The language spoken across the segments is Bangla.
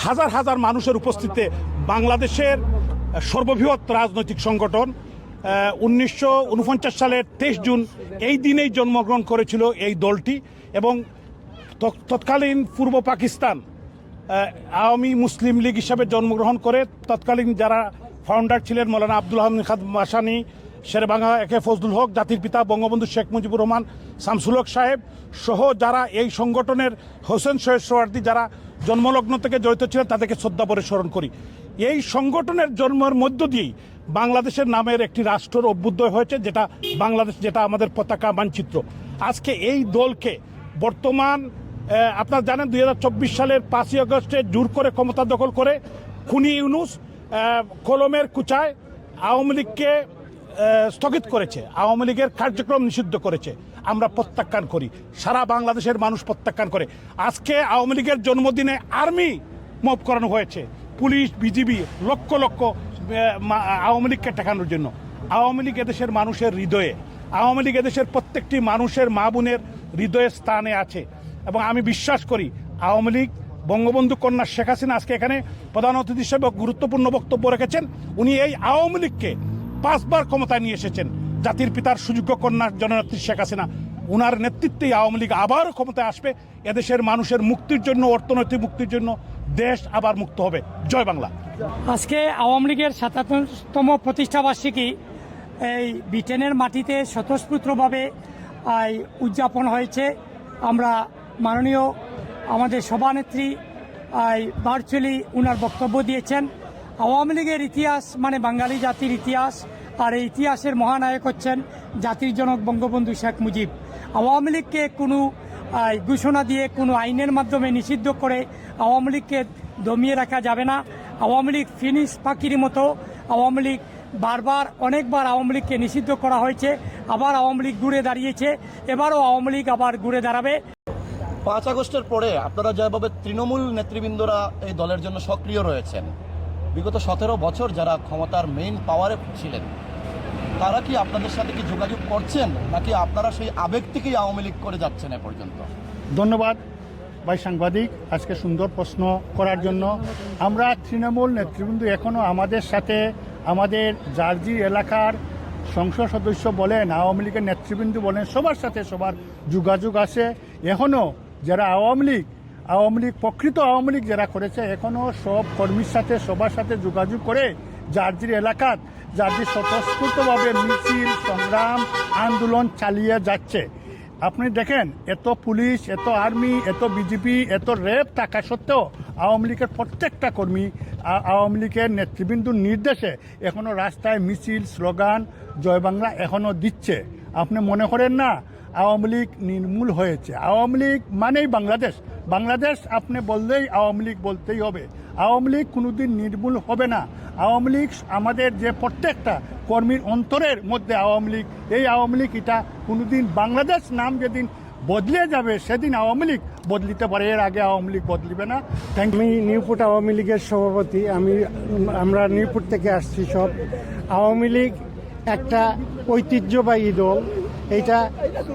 হাজার হাজার মানুষের উপস্থিতিতে বাংলাদেশের সর্ববৃহৎ রাজনৈতিক সংগঠন 1949 সালের 23 জুন এই দিনেই জন্মগ্রহণ করেছিল এই দলটি এবং তৎকালীন পূর্ব পাকিস্তান আওয়ামী মুসলিম লীগ হিসাবে জন্মগ্রহণ করে তৎকালীন যারা ফাউন্ডার ছিলেন মৌলানা আব্দুল হামিদ খান মাসানি, শেরেবাংলা একে ফজলুল হক, জাতির পিতা বঙ্গবন্ধু শেখ মুজিবুর রহমান, শামসুল হক সাহেব সহ যারা এই সংগঠনের হোসেন শহীদ সোহরাওয়ার্দী যারা জন্মলগ্ন থেকে জড়িত ছিলেন তাদেরকে শ্রদ্ধা ভরে স্মরণ করি। এই সংগঠনের জন্মের মধ্য দিয়েই বাংলাদেশের নামের একটি রাষ্ট্রের অভ্যুদয় হয়েছে, যেটা বাংলাদেশ, যেটা আমাদের পতাকা মানচিত্র। আজকে এই দলকে বর্তমান আপনারা জানেন 2024 সালের 5ই আগস্টে জোর করে ক্ষমতা দখল করে খুনি ইউনূস কলমের কুচায় আওয়ামী লীগকে স্থগিত করেছে, আওয়ামী লীগের কার্যক্রম নিষিদ্ধ করেছে। আমরা প্রত্যাখ্যান করি, সারা বাংলাদেশের মানুষ প্রত্যাখ্যান করে। আজকে আওয়ামী লীগের জন্মদিনে আর্মি মব করানো হয়েছে, পুলিশ বিজিবি লক্ষ লক্ষ আওয়ামী লীগকে ঠেকানোর জন্য। আওয়ামী লীগ এদেশের মানুষের হৃদয়ে, আওয়ামী লীগ এদেশের প্রত্যেকটি মানুষের মা বোনের হৃদয়ের স্থানে আছে এবং আমি বিশ্বাস করি আওয়ামী লীগ বঙ্গবন্ধু কন্যা শেখ হাসিনা আজকে এখানে প্রধান অতিথি হিসেবে গুরুত্বপূর্ণ বক্তব্য রেখেছেন। উনি এই আওয়ামী লীগকে 5 বার ক্ষমতায় নিয়ে এসেছেন। জাতির পিতার সুযোগ্য কন্যা জননেত্রী শেখ হাসিনা, উনার নেতৃত্বেই আওয়ামী লীগ আবারও ক্ষমতায় আসবে। এদেশের মানুষের মুক্তির জন্য, অর্থনৈতিক মুক্তির জন্য দেশ আবার মুক্ত হবে। জয় বাংলা। আজকে আওয়ামী লীগের ৭৭তম প্রতিষ্ঠাবার্ষিকী এই ব্রিটেনের মাটিতে স্বতঃস্ফূর্তভাবে উদযাপন হয়েছে। আমরা মাননীয় আমাদের সভানেত্রী ভার্চুয়ালি উনার বক্তব্য দিয়েছেন। আওয়ামী লীগের ইতিহাস মানে বাঙালি জাতির ইতিহাস, আর এই ইতিহাসের মহানায়ক হচ্ছেন জাতির জনক বঙ্গবন্ধু শেখ মুজিব। আওয়ামী লীগকে কোনো ঘোষণা দিয়ে কোনো আইনের মাধ্যমে নিষিদ্ধ করে আওয়ামী লীগকে দমিয়ে রাখা যাবে না। আওয়ামী লীগ ফিনিশ পাখির মতো। আওয়ামী লীগ বারবার অনেকবার আওয়ামী লীগকে নিষিদ্ধ করা হয়েছে, আবার আওয়ামী লীগ ঘুরে দাঁড়িয়েছে, এবারও আওয়ামী লীগ আবার ঘুরে দাঁড়াবে। 5 আগস্টের পরে আপনারা যেভাবে তৃণমূল নেতৃবৃন্দরা এই দলের জন্য সক্রিয় রয়েছেন, বিগত 17 বছর যারা ক্ষমতার মেইন পাওয়ারে ছিলেন, তারা কি আপনাদের সাথে কি যোগাযোগ করছেন, নাকি আপনারা সেই আবেগ থেকেই আওয়ামী লীগ করে যাচ্ছেন এ পর্যন্ত? ধন্যবাদ ভাই সাংবাদিক, আজকে সুন্দর প্রশ্ন করার জন্য। আমরা তৃণমূল নেতৃবৃন্দ এখনও আমাদের সাথে, আমাদের জার্জি এলাকার সংসদ সদস্য বলেন, আওয়ামী লীগের নেতৃবৃন্দ বলেন, সবার সাথে সবার যোগাযোগ আছে। এখনও যারা আওয়ামী লীগ প্রকৃত আওয়ামী লীগ যারা করেছে, এখনও সব কর্মীর সাথে সবার সাথে যোগাযোগ করে জার্জির এলাকার জার্জি স্বতঃস্ফূর্তভাবে মিছিল সংগ্রাম আন্দোলন চালিয়ে যাচ্ছে। আপনি দেখেন, এত পুলিশ, এত আর্মি, এত বিজেপি, এত র্যাব থাকা সত্ত্বেও আওয়ামী লীগের প্রত্যেকটা কর্মী আওয়ামী লীগের নেতৃবৃন্দর নির্দেশে এখনও রাস্তায় মিছিল স্লোগান জয় বাংলা এখনও দিচ্ছে। আপনি মনে করেন না আওয়ামী লীগ নির্মূল হয়েছে? আওয়ামী লীগ মানেই বাংলাদেশ আপনি বললেই আওয়ামী লীগ বলতেই হবে। আওয়ামী লীগ কোনোদিন নির্মূল হবে না। আওয়ামী লীগ আমাদের যে প্রত্যেকটা কর্মীর অন্তরের মধ্যে আওয়ামী লীগ, এই আওয়ামী লীগ এটা কোনোদিন বাংলাদেশ নাম যেদিন বদলে যাবে সেদিন আওয়ামী লীগ বদলিতে পারে, এর আগে আওয়ামী লীগ বদলিবে না। আমি নিউপুট আওয়ামী লীগের সভাপতি। আমরা নিউপুট থেকে আসছি সব। আওয়ামী লীগ একটা ঐতিহ্যবাহী দল, এটা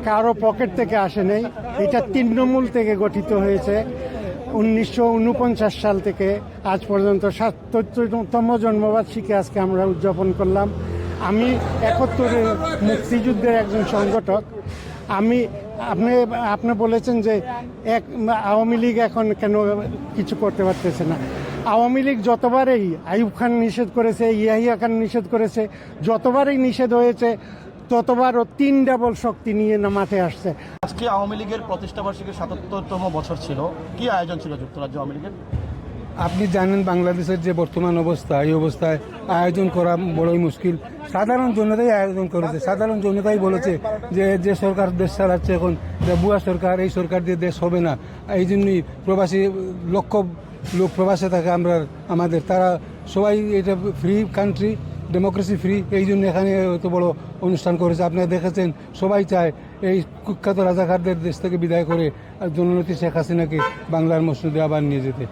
কারো পকেট থেকে আসে নাই, এটা তৃণমূল থেকে গঠিত হয়েছে। 1949 সাল থেকে আজ পর্যন্ত ৭৭তম জন্মবার্ষিকী আজকে আমরা উদযাপন করলাম। আমি 71-এর মুক্তিযুদ্ধের একজন সংগঠক। আপনি বলেছেন যে আওয়ামী লীগ এখন কেন কিছু করতে পারতেছে না। আওয়ামী লীগ যতবারই আইয়ুব খান নিষেধ করেছে, ইয়াহিয়া খান নিষেধ করেছে, যতবারই নিষেধ হয়েছে ততবারও 3 ডাবল শক্তি নিয়ে মাঠে আসছে। আজকে আওয়ামী লীগের প্রতিষ্ঠাবার্ষিকীর ৭৭তম বছর ছিল, কি আয়োজন ছিল যুক্তরাজ্য আওয়ামী লীগের? আপনি জানেন বাংলাদেশের যে বর্তমান অবস্থা, এই অবস্থায় আয়োজন করা বড়ই মুশকিল। সাধারণ জনতাই আয়োজন করেছে, সাধারণ জনতাই বলেছে যে সরকার দেশ চালাচ্ছে এখন, ভুয়া সরকার, এই সরকার দিয়ে দেশ হবে না। এই জন্যই প্রবাসী লক্ষ লোক প্রবাসে থাকে আমাদের, তারা সবাই, এটা ফ্রি কান্ট্রি, ডেমোক্রেসি ফ্রি, এই জন্য এখানে এত বড় অনুষ্ঠান করেছে। আপনারা দেখেছেন, সবাই চায় এই কুখ্যাত রাজাকারদের দেশ থেকে বিদায় করে জননেত্রী শেখ হাসিনাকে বাংলার মসনদে আবার নিয়ে যেতে।